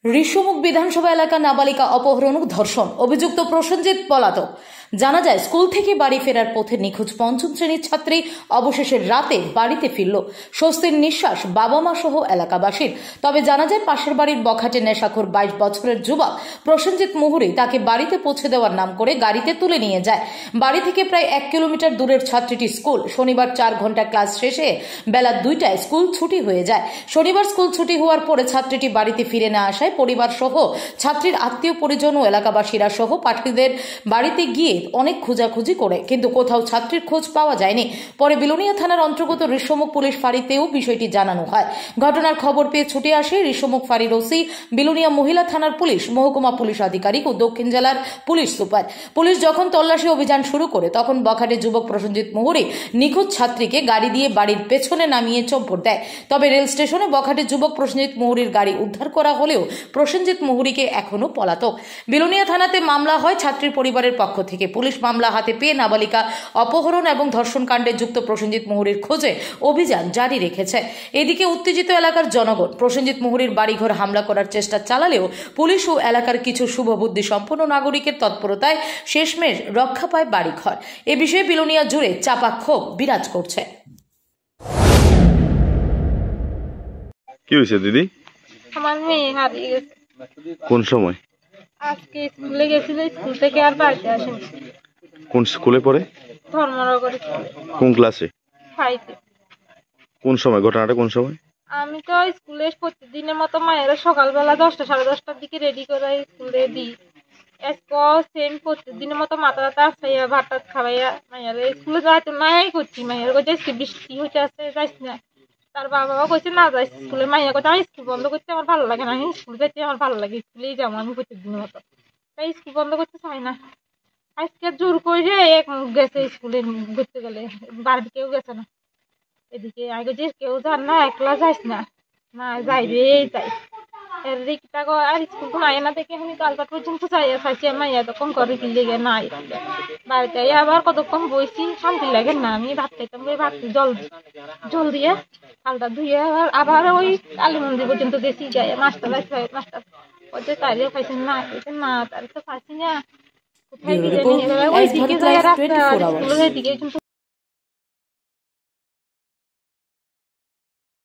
ঋষিমুখ বিধানসভা এলাকা নাবালিকা অপহরণ ও ধর্ষণ অভিযুক্ত প্রসেনজিৎ পলাতক। জানা যায়, স্কুল থেকে বাড়ি ফেরার পথে নিখোঁজ পঞ্চম শ্রেণীর ছাত্রী অবশেষে রাতে বাড়িতে ফিরল। স্বস্তির নিঃশ্বাস বাবা মা সহ এলাকাবাসীর। তবে জানা যায়, পাশের বাড়ির বখাটে নেশাখোর 22 বছরের যুবক প্রসেনজিৎ মুহুরী তাকে বাড়িতে পৌঁছে দেওয়ার নাম করে গাড়িতে তুলে নিয়ে যায়। বাড়ি থেকে প্রায় 1 কিলোমিটার দূরের ছাত্রীটির স্কুল। শনিবার 4 ঘন্টা ক্লাস শেষে বেলা 2টায় স্কুল ছুটি হয়ে যায়। শনিবার স্কুল ছুটি হওয়ার পরে ছাত্রীটি বাড়িতে ফিরে না আসায় পরিবার সহ ছাত্রীর আত্মীয় পরিজন ও এলাকাবাসীরা সহ পাঠীদের বাড়িতে গিয়ে অনেক খোঁজাখুঁজি করে, কিন্তু কোথাও ছাত্রীর খোঁজ পাওয়া যায়নি। পরে বিলোনিয়া থানার অন্তর্গত ঋষিমুখ পুলিশ ফাঁড়িতেও বিষয়টি জানানো হয়। ঘটনার খবর পেয়ে ছুটে আসে ঋষিমুখ ফাঁড়ির ওসি, বিলোনিয়া মহিলা থানার পুলিশ, মহকুমা পুলিশ আধিকারিক ও দক্ষিণ জেলার পুলিশ সুপার। পুলিশ যখন তল্লাশি অভিযান শুরু করে তখন বখাটে যুবক প্রসেনজিৎ মুহুরী নিখোঁজ ছাত্রীকে গাড়ি দিয়ে বাড়ির পেছনে নামিয়ে চম্পট দেয়। তবে রেল স্টেশনে বখাটে যুবক প্রসেনজিৎ মুহুরীর গাড়ি উদ্ধার করা হলেও প্রসেনজিৎ মুহুরীকে এখনো পলাতক। বিলোনিয়া থানাতে মামলা হয় ছাত্রীর পরিবারের পক্ষ থেকে। পুলিশ মামলা হাতে পেয়ে নাবালিকা অপহরণ এবং ধর্ষণ কাণ্ডে যুক্ত প্রসেনজিৎ মুহুরীর খোঁজে অভিযান জারি রেখেছে। এদিকে উত্তেজিত এলাকার জনগণ প্রসেনজিৎ মুহুরীর বাড়িঘর হামলা করার চেষ্টা চালালেও পুলিশ ও এলাকার কিছু শুভবুদ্ধি সম্পন্ন নাগরিকের তৎপরতায় শেষমেশ রক্ষা পায় বাড়িঘর। এ বিষয়ে বিলোনিয়া জুড়ে চাপা ক্ষোভ বিরাজ করছে। কি হয়েছে দিদি? আমার মেয়ে হারিয়ে গেছে। কোন সময়? আজকে স্কুলে গেছিল, স্কুল থেকে আর বাড়িতে আসেনি। কোন স্কুলে পড়ে? ধর্মনগর স্কুলে। কোন ক্লাসে? 5 এ। কোন সময় ঘটনাটা? কোন সময়? আমি তো স্কুলে প্রতিদিনের মতো মায়েরা সকালবেলা 10টা সাড়ে 10টার দিকে রেডি করে স্কুলে দিই। সেম প্রতিদিনের মতো মাথা ব্যথা আসাইয়া ভাত টাত খাওয়াইয়া মায়ের স্কুলে যাইতে নাই করছি। মায়ের কাছে বৃষ্টি হইতে আসছে, যাইস না। তার বাবাও কইছে না যাইস স্কুলে। মাইয়া কথা আমি স্কুল বন্ধ করতে আমার ভালো লাগে না, আমি স্কুল যেতে আমার ভালো লাগে, স্কুলেই যাবো আমি প্রতিদিনের মতো। তাই স্কুল বন্ধ করতে চাই না। আজকে জোর করে এক গেছে স্কুলে ঘুরতে গেলে, বাড়িতে কেউ গেছে না। এদিকে আগে যে কেউ যান না, একলা যাইস না, না যাইবে যাই আর স্কুল তো নাই না দেখে আমি কালপাট পর্যন্ত চাইছি মাইয়া তখন করে কি লেগে নাই। বাড়িতে আবার কতক্ষণ বইছি, শান্তি লাগে না। আমি ভাত খাইতাম, ভাত জল দিয়ে হালটা ধুয়ে আবার ওই কালী মন্দির পর্যন্ত গেছি। যাই মাস্টার মাস্টার ওদের তারিও খাইছেন না, না তার তো খাইছি না। কোথায় গিয়ে ওই দিকে যায় রাস্তা স্কুলের দিকে।